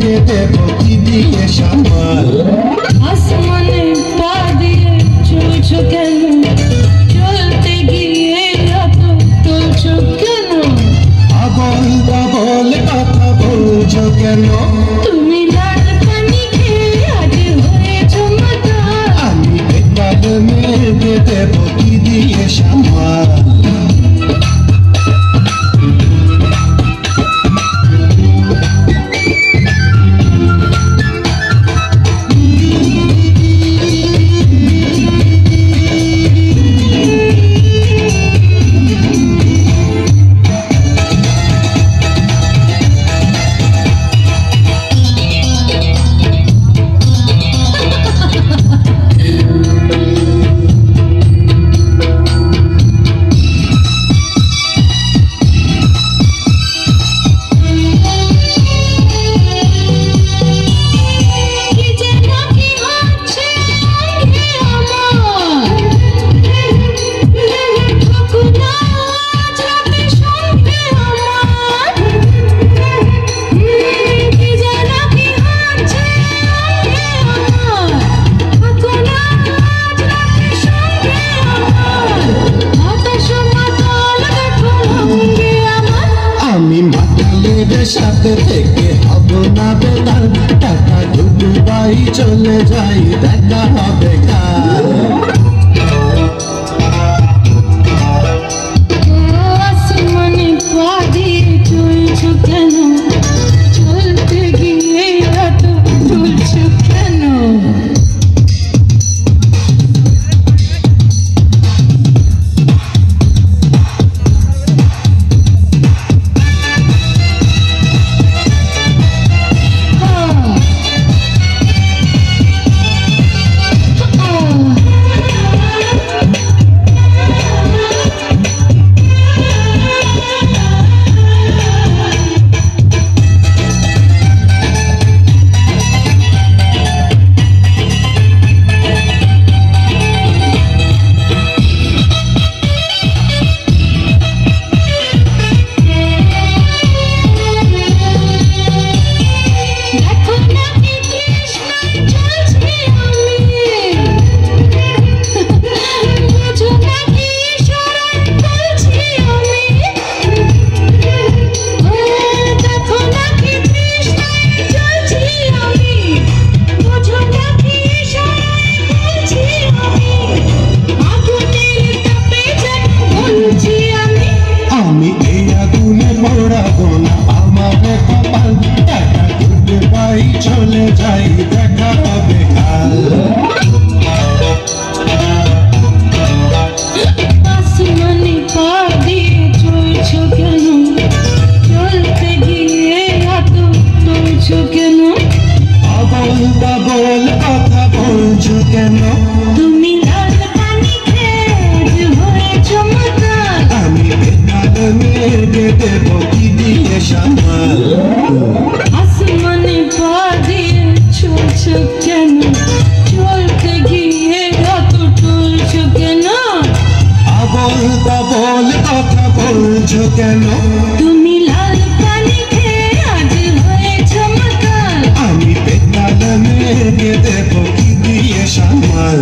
মেঘে দেব কি দিয়ে সামাল। আসমানে পা দিয়ে চলছো কেন, চলতে গিয়ে এত তুলছো কেন, আবল তাবল কথা বলছো কেন, তুমি লাল পানি খেয়ে আজ হয়েছো মাতাল। আমি বেকার মেঘে দেব কি দিয়ে সামাল। সাথে থেকে হব না বেকার, টাকা দুবাই চলে যাই দেখা হবে কার। আসমানে পা দিয়ে চলছো কেন, চলতে গিয়ে এত তুলছো কেন, চলে যাই দেখা হবে কাল। আসমানে পা দিয়ে চলছো কেন, চলতে গিয়ে এত তুলছো কেন, আবল তাবল কথা বলছো কেন, তুমি লাল পানি খেয়ে হয়েছো মাতাল। আমি বেকার মেঘে দেব কি দিয়ে সামাল। আসমানে পা দিয়ে চলছো কেন, চলতে গিয়ে এত তুলছো কেন, আবল তাবল কথা বলছো কেন, তুমি লাল পানি খেয়ে আজ হয়েছো মাতাল। আমি বেকার মেঘে দেব কি দিয়ে সামাল।